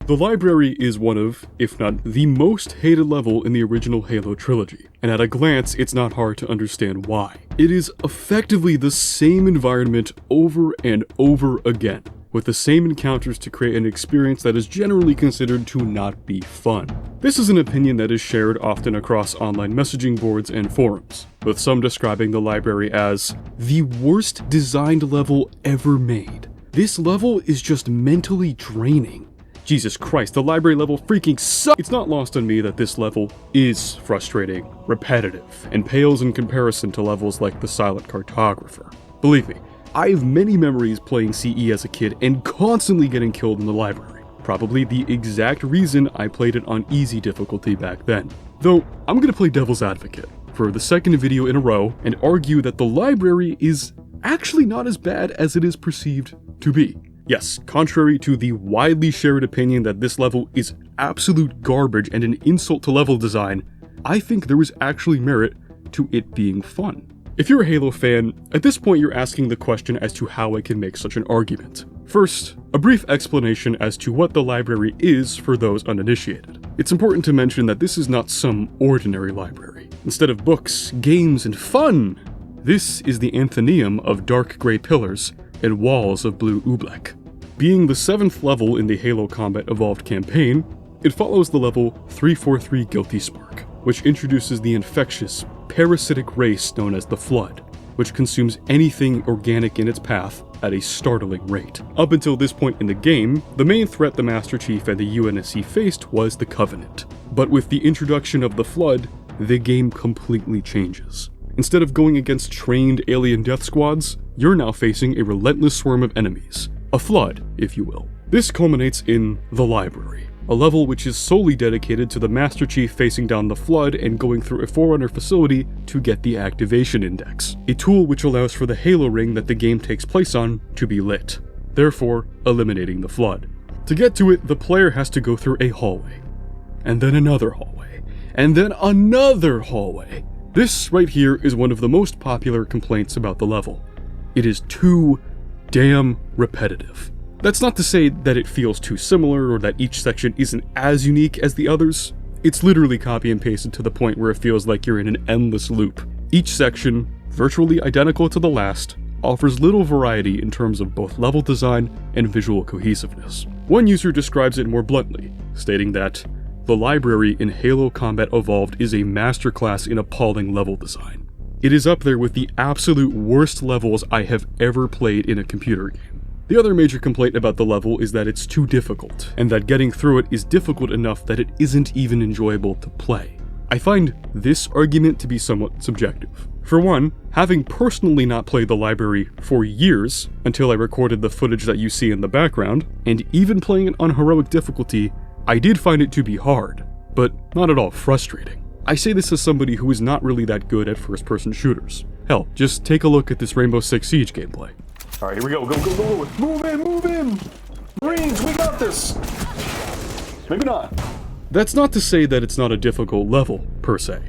The library is one of, if not the most hated level in the original Halo trilogy, and at a glance it's not hard to understand why. It is effectively the same environment over and over again, with the same encounters to create an experience that is generally considered to not be fun. This is an opinion that is shared often across online messaging boards and forums, with some describing the library as the worst designed level ever made. This level is just mentally draining. Jesus Christ, the library level freaking sucks! It's not lost on me that this level is frustrating, repetitive, and pales in comparison to levels like the Silent Cartographer. Believe me, I have many memories playing CE as a kid and constantly getting killed in the library. Probably the exact reason I played it on easy difficulty back then. Though, I'm gonna play devil's advocate for the second video in a row and argue that the library is actually not as bad as it is perceived to be. Yes, contrary to the widely shared opinion that this level is absolute garbage and an insult to level design, I think there is actually merit to it being fun. If you're a Halo fan, at this point you're asking the question as to how I can make such an argument. First, a brief explanation as to what the library is for those uninitiated. It's important to mention that this is not some ordinary library. Instead of books, games, and fun, this is the anthemium of dark gray pillars and walls of blue oobleck. Being the 7th level in the Halo Combat Evolved campaign, it follows the level 343 Guilty Spark, which introduces the infectious, parasitic race known as the Flood, which consumes anything organic in its path at a startling rate. Up until this point in the game, the main threat the Master Chief and the UNSC faced was the Covenant. But with the introduction of the Flood, the game completely changes. Instead of going against trained alien death squads, you're now facing a relentless swarm of enemies. A flood, if you will. This culminates in the library, a level which is solely dedicated to the Master Chief facing down the Flood and going through a Forerunner facility to get the activation index, a tool which allows for the Halo ring that the game takes place on to be lit, therefore eliminating the Flood. To get to it, the player has to go through a hallway, and then another hallway, and then another hallway. This right here is one of the most popular complaints about the level. It is too damn repetitive. That's not to say that it feels too similar or that each section isn't as unique as the others. It's literally copy and pasted to the point where it feels like you're in an endless loop. Each section, virtually identical to the last, offers little variety in terms of both level design and visual cohesiveness. One user describes it more bluntly, stating that the library in Halo Combat Evolved is a masterclass in appalling level design. It is up there with the absolute worst levels I have ever played in a computer game. The other major complaint about the level is that it's too difficult, and that getting through it is difficult enough that it isn't even enjoyable to play. I find this argument to be somewhat subjective. For one, having personally not played the library for years, until I recorded the footage that you see in the background, and even playing it on heroic difficulty, I did find it to be hard, but not at all frustrating. I say this as somebody who is not really that good at first-person shooters. Hell, just take a look at this Rainbow Six Siege gameplay. Alright, here we go, go. Move in! Marines, we got this! Maybe not. That's not to say that it's not a difficult level, per se.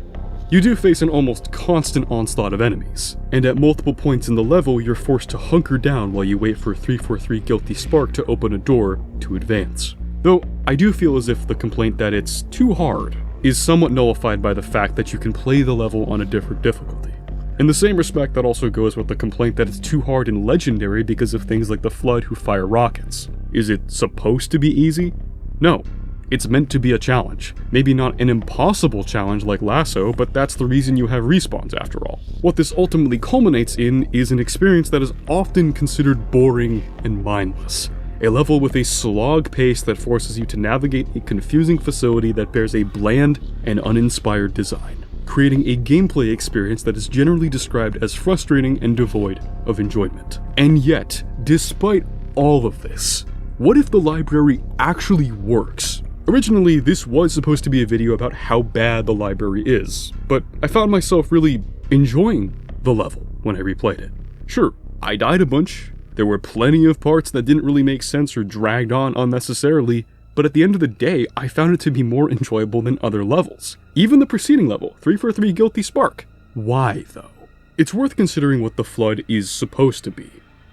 You do face an almost constant onslaught of enemies, and at multiple points in the level you're forced to hunker down while you wait for 343 Guilty Spark to open a door to advance. Though, I do feel as if the complaint that it's too hard is somewhat nullified by the fact that you can play the level on a different difficulty. In the same respect, that also goes with the complaint that it's too hard in Legendary because of things like the Flood who fire rockets. Is it supposed to be easy? No. It's meant to be a challenge. Maybe not an impossible challenge like Lasso, but that's the reason you have respawns after all. What this ultimately culminates in is an experience that is often considered boring and mindless. A level with a slog pace that forces you to navigate a confusing facility that bears a bland and uninspired design, creating a gameplay experience that is generally described as frustrating and devoid of enjoyment. And yet, despite all of this, what if the library actually works? Originally, this was supposed to be a video about how bad the library is, but I found myself really enjoying the level when I replayed it. Sure, I died a bunch. There were plenty of parts that didn't really make sense or dragged on unnecessarily, but at the end of the day, I found it to be more enjoyable than other levels. Even the preceding level, 343 Guilty Spark. Why, though? It's worth considering what the Flood is supposed to be.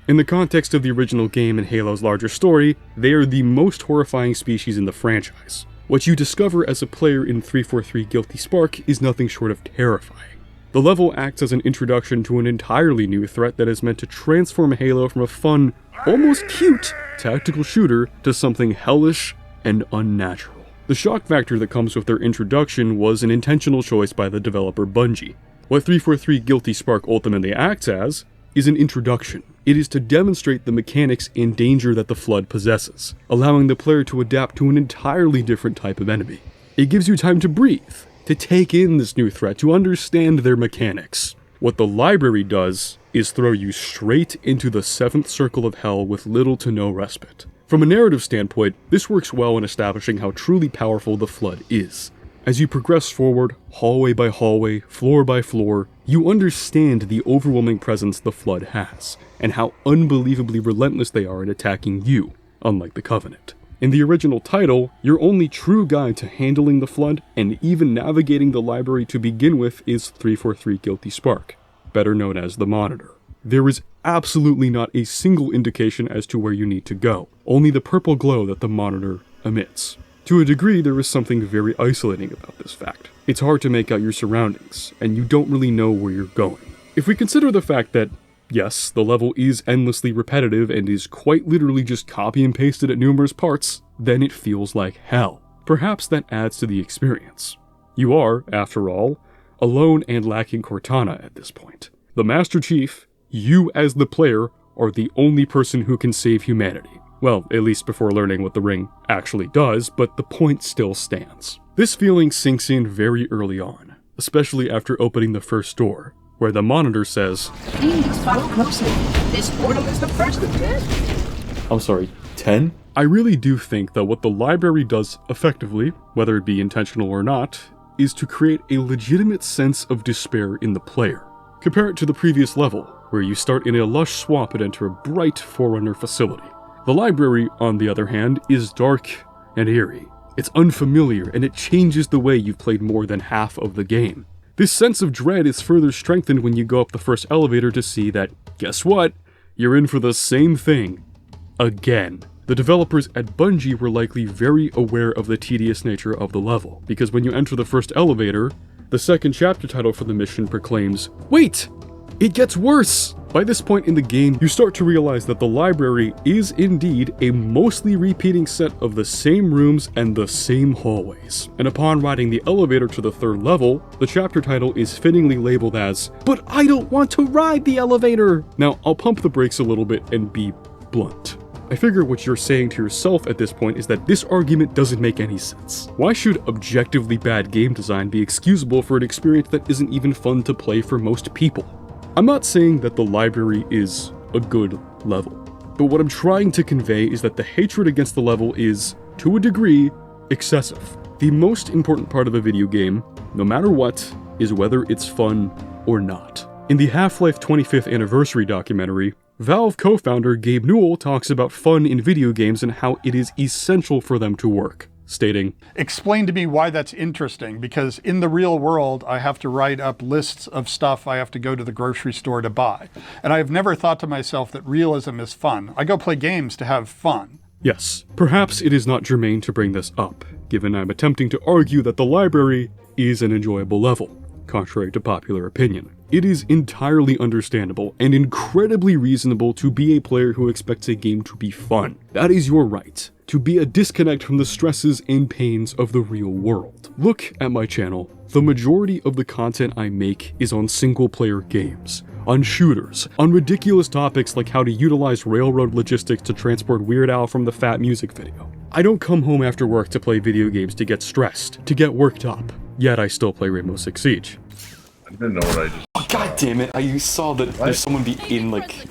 In the context of the original game and Halo's larger story, they are the most horrifying species in the franchise. What you discover as a player in 343 Guilty Spark is nothing short of terrifying. The level acts as an introduction to an entirely new threat that is meant to transform Halo from a fun, almost cute, tactical shooter to something hellish and unnatural. The shock factor that comes with their introduction was an intentional choice by the developer Bungie. What 343 Guilty Spark ultimately acts as is an introduction. It is to demonstrate the mechanics and danger that the Flood possesses, allowing the player to adapt to an entirely different type of enemy. It gives you time to breathe, to take in this new threat, to understand their mechanics. What the library does is throw you straight into the 7th circle of hell with little to no respite. From a narrative standpoint, this works well in establishing how truly powerful the Flood is. As you progress forward, hallway by hallway, floor by floor, you understand the overwhelming presence the Flood has, and how unbelievably relentless they are in attacking you, unlike the Covenant. In the original title, your only true guide to handling the Flood, and even navigating the library to begin with, is 343 Guilty Spark, better known as the Monitor. There is absolutely not a single indication as to where you need to go, only the purple glow that the Monitor emits. To a degree, there is something very isolating about this fact. It's hard to make out your surroundings, and you don't really know where you're going. If we consider the fact that, yes, the level is endlessly repetitive and is quite literally just copy and pasted at numerous parts, then it feels like hell. Perhaps that adds to the experience. You are, after all, alone and lacking Cortana at this point. The Master Chief, you as the player, are the only person who can save humanity. Well, at least before learning what the ring actually does, but the point still stands. This feeling sinks in very early on, especially after opening the first door, where the Monitor says, "Please follow closely. This portal is the first of 10. I'm sorry, 10? I really do think that what the library does effectively, whether it be intentional or not, is to create a legitimate sense of despair in the player. Compare it to the previous level, where you start in a lush swamp and enter a bright Forerunner facility. The library, on the other hand, is dark and eerie. It's unfamiliar, and it changes the way you've played more than half of the game. This sense of dread is further strengthened when you go up the first elevator to see that, guess what? You're in for the same thing. Again. The developers at Bungie were likely very aware of the tedious nature of the level, because when you enter the first elevator, the second chapter title for the mission proclaims, "Wait! It gets worse!" By this point in the game, you start to realize that the library is indeed a mostly repeating set of the same rooms and the same hallways. And upon riding the elevator to the 3rd level, the chapter title is fittingly labeled as, "But I don't want to ride the elevator!" Now, I'll pump the brakes a little bit and be blunt. I figure what you're saying to yourself at this point is that this argument doesn't make any sense. Why should objectively bad game design be excusable for an experience that isn't even fun to play for most people? I'm not saying that the library is a good level, but what I'm trying to convey is that the hatred against the level is, to a degree, excessive. The most important part of a video game, no matter what, is whether it's fun or not. In the Half-Life 25th anniversary documentary, Valve co-founder Gabe Newell talks about fun in video games and how it is essential for them to work, stating, "Explain to me why that's interesting, because in the real world, I have to write up lists of stuff I have to go to the grocery store to buy. And I have never thought to myself that realism is fun. I go play games to have fun." Yes, perhaps it is not germane to bring this up, given I'm attempting to argue that the library is an enjoyable level, contrary to popular opinion. It is entirely understandable and incredibly reasonable to be a player who expects a game to be fun. That is your right, to be a disconnect from the stresses and pains of the real world. Look at my channel. The majority of the content I make is on single-player games, on shooters, on ridiculous topics like how to utilize railroad logistics to transport Weird Al from the Fat music video. I don't come home after work to play video games to get stressed, to get worked up. Yet I still play Rainbow Six Siege. I didn't know what I just... Oh, God damn it, I saw that there's someone in, like...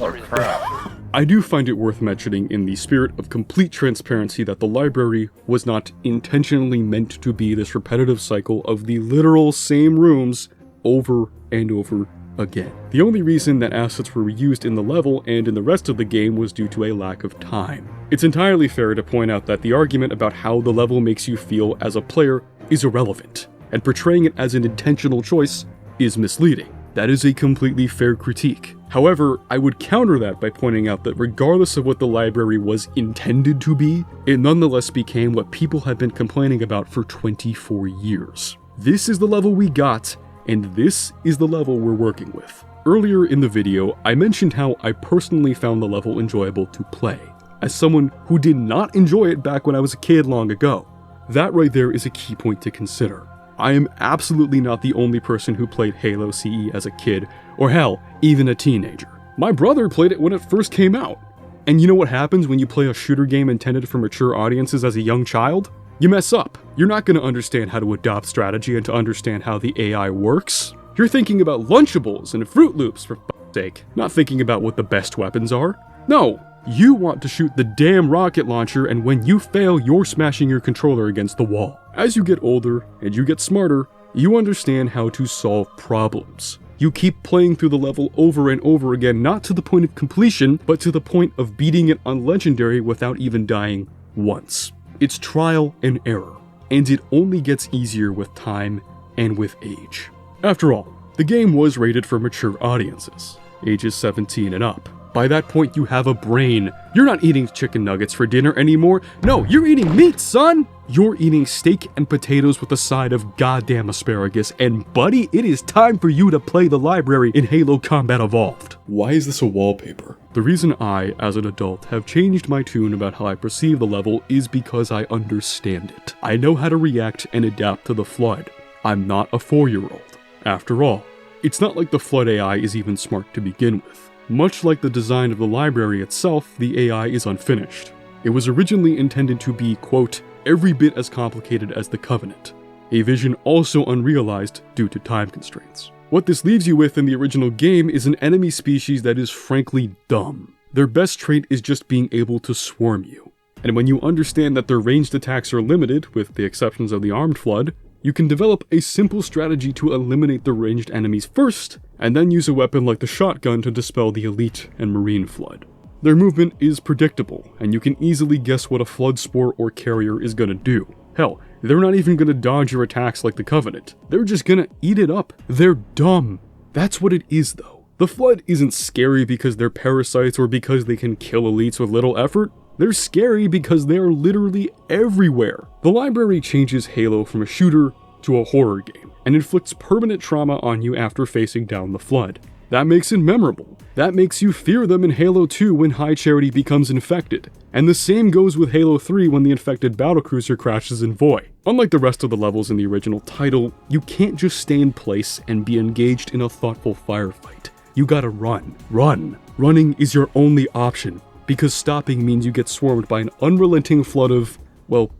Oh, crap. I do find it worth mentioning in the spirit of complete transparency that the library was not intentionally meant to be this repetitive cycle of the literal same rooms over and over again. The only reason that assets were reused in the level and in the rest of the game was due to a lack of time. It's entirely fair to point out that the argument about how the level makes you feel as a player is irrelevant, and portraying it as an intentional choice is misleading. That is a completely fair critique. However, I would counter that by pointing out that regardless of what the library was intended to be, it nonetheless became what people had been complaining about for 24 years. This is the level we got, and this is the level we're working with. Earlier in the video, I mentioned how I personally found the level enjoyable to play, as someone who did not enjoy it back when I was a kid long ago. That right there is a key point to consider. I am absolutely not the only person who played Halo CE as a kid, or hell, even a teenager. My brother played it when it first came out. And you know what happens when you play a shooter game intended for mature audiences as a young child? You mess up. You're not going to understand how to adopt strategy and to understand how the AI works. You're thinking about Lunchables and Fruit Loops for f***'s sake, not thinking about what the best weapons are. No, you want to shoot the damn rocket launcher, and when you fail, you're smashing your controller against the wall. As you get older and you get smarter, you understand how to solve problems. You keep playing through the level over and over again, not to the point of completion, but to the point of beating it on Legendary without even dying once. It's trial and error, and it only gets easier with time and with age. After all, the game was rated for mature audiences, ages 17 and up. By that point, you have a brain. You're not eating chicken nuggets for dinner anymore. No, you're eating meat, son! You're eating steak and potatoes with a side of goddamn asparagus, and buddy, it is time for you to play the library in Halo Combat Evolved. Why is this a wallpaper? The reason I, as an adult, have changed my tune about how I perceive the level is because I understand it. I know how to react and adapt to the Flood. I'm not a 4-year-old. After all, it's not like the Flood AI is even smart to begin with. Much like the design of the library itself, the AI is unfinished. It was originally intended to be, quote, every bit as complicated as the Covenant, a vision also unrealized due to time constraints. What this leaves you with in the original game is an enemy species that is frankly dumb. Their best trait is just being able to swarm you. And when you understand that their ranged attacks are limited, with the exceptions of the armed Flood, you can develop a simple strategy to eliminate the ranged enemies first, and then use a weapon like the shotgun to dispel the elite and marine Flood. Their movement is predictable, and you can easily guess what a Flood Spore or Carrier is gonna do. Hell, they're not even gonna dodge your attacks like the Covenant. They're just gonna eat it up. They're dumb. That's what it is though. The Flood isn't scary because they're parasites or because they can kill elites with little effort. They're scary because they are literally everywhere. The library changes Halo from a shooter to a horror game, and inflicts permanent trauma on you after facing down the Flood. That makes it memorable. That makes you fear them in Halo 2 when High Charity becomes infected. And the same goes with Halo 3 when the infected battlecruiser crashes in Voy. Unlike the rest of the levels in the original title, you can't just stay in place and be engaged in a thoughtful firefight. You gotta run. Run. Running is your only option, because stopping means you get swarmed by an unrelenting flood of, well,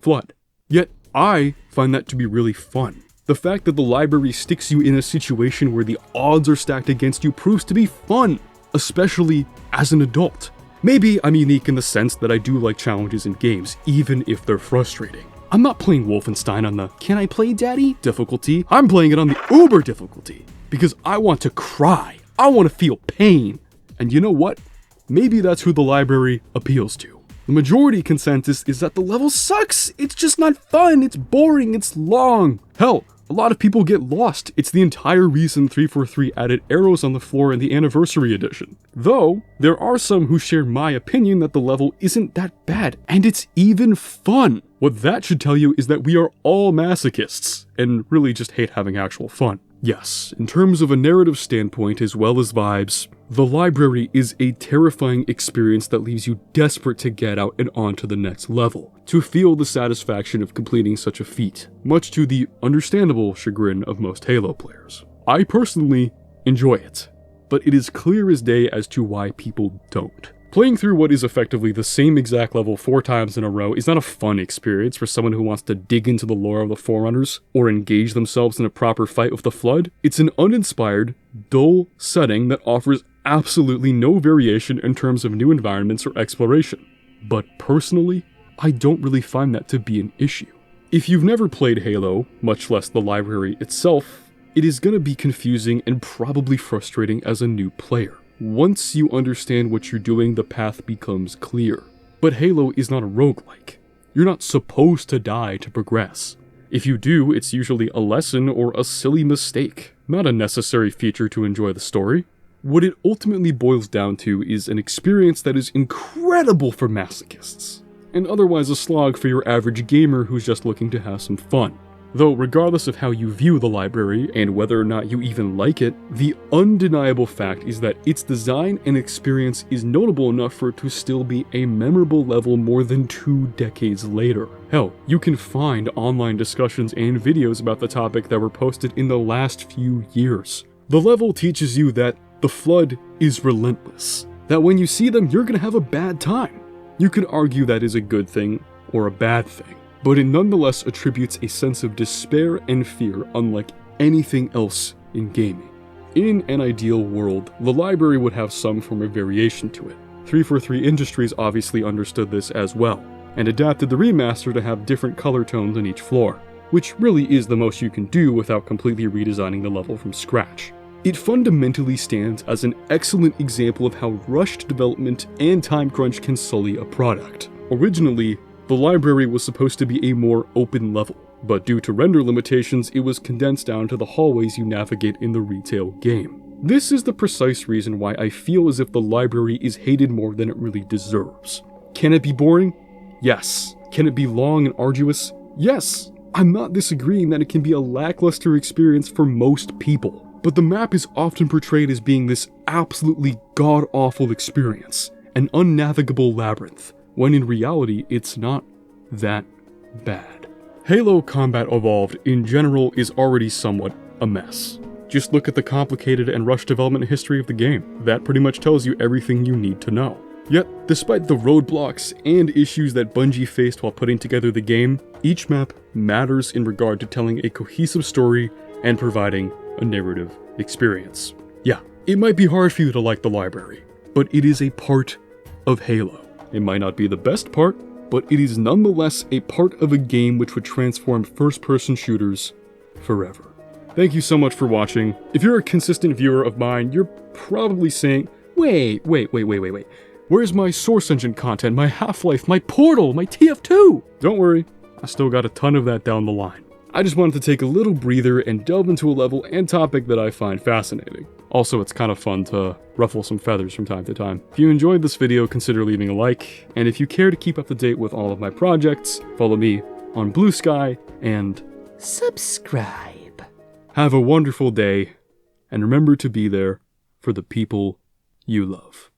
Flood. Yet, I find that to be really fun. The fact that the library sticks you in a situation where the odds are stacked against you proves to be fun, especially as an adult. Maybe I'm unique in the sense that I do like challenges in games, even if they're frustrating. I'm not playing Wolfenstein on the "Can I play Daddy?" difficulty. I'm playing it on the Uber difficulty, because I want to cry. I want to feel pain. And you know what? Maybe that's who the library appeals to. The majority consensus is that the level sucks. It's just not fun. It's boring. It's long. Hell, a lot of people get lost. It's the entire reason 343 added arrows on the floor in the Anniversary Edition. Though, there are some who share my opinion that the level isn't that bad, and it's even fun. What that should tell you is that we are all masochists, and really just hate having actual fun. Yes, in terms of a narrative standpoint as well as vibes, the library is a terrifying experience that leaves you desperate to get out and on to the next level, to feel the satisfaction of completing such a feat, much to the understandable chagrin of most Halo players. I personally enjoy it, but it is clear as day as to why people don't. Playing through what is effectively the same exact level 4 times in a row is not a fun experience for someone who wants to dig into the lore of the Forerunners or engage themselves in a proper fight with the Flood. It's an uninspired, dull setting that offers absolutely no variation in terms of new environments or exploration. But personally, I don't really find that to be an issue. If you've never played Halo, much less the library itself, it is going to be confusing and probably frustrating as a new player. Once you understand what you're doing, the path becomes clear. But Halo is not a roguelike. You're not supposed to die to progress. If you do, it's usually a lesson or a silly mistake, not a necessary feature to enjoy the story. What it ultimately boils down to is an experience that is incredible for masochists, and otherwise a slog for your average gamer who's just looking to have some fun. Though regardless of how you view the library, and whether or not you even like it, the undeniable fact is that its design and experience is notable enough for it to still be a memorable level more than 2 decades later. Hell, you can find online discussions and videos about the topic that were posted in the last few years. The level teaches you that the Flood is relentless, that when you see them, you're gonna have a bad time. You could argue that is a good thing or a bad thing, but it nonetheless attributes a sense of despair and fear unlike anything else in gaming. In an ideal world, the library would have some form of variation to it. 343 Industries obviously understood this as well, and adapted the remaster to have different color tones on each floor, which really is the most you can do without completely redesigning the level from scratch. It fundamentally stands as an excellent example of how rushed development and time crunch can sully a product. Originally, the library was supposed to be a more open level, but due to render limitations, it was condensed down to the hallways you navigate in the retail game. This is the precise reason why I feel as if the library is hated more than it really deserves. Can it be boring? Yes. Can it be long and arduous? Yes. I'm not disagreeing that it can be a lackluster experience for most people, but the map is often portrayed as being this absolutely god-awful experience, an unnavigable labyrinth, when in reality it's not that bad. Halo Combat Evolved in general is already somewhat a mess. Just look at the complicated and rushed development history of the game. That pretty much tells you everything you need to know. Yet, despite the roadblocks and issues that Bungie faced while putting together the game, each map matters in regard to telling a cohesive story and providing a narrative experience. Yeah, it might be hard for you to like the library, but it is a part of Halo. It might not be the best part, but it is nonetheless a part of a game which would transform first-person shooters forever. Thank you so much for watching. If you're a consistent viewer of mine, you're probably saying, wait. Where's my Source Engine content, my Half-Life, my Portal, my TF2? Don't worry, I still got a ton of that down the line. I just wanted to take a little breather and delve into a level and topic that I find fascinating. Also, it's kind of fun to ruffle some feathers from time to time. If you enjoyed this video, consider leaving a like, and if you care to keep up to date with all of my projects, follow me on Blue Sky and Subscribe. Have a wonderful day, and remember to be there for the people you love.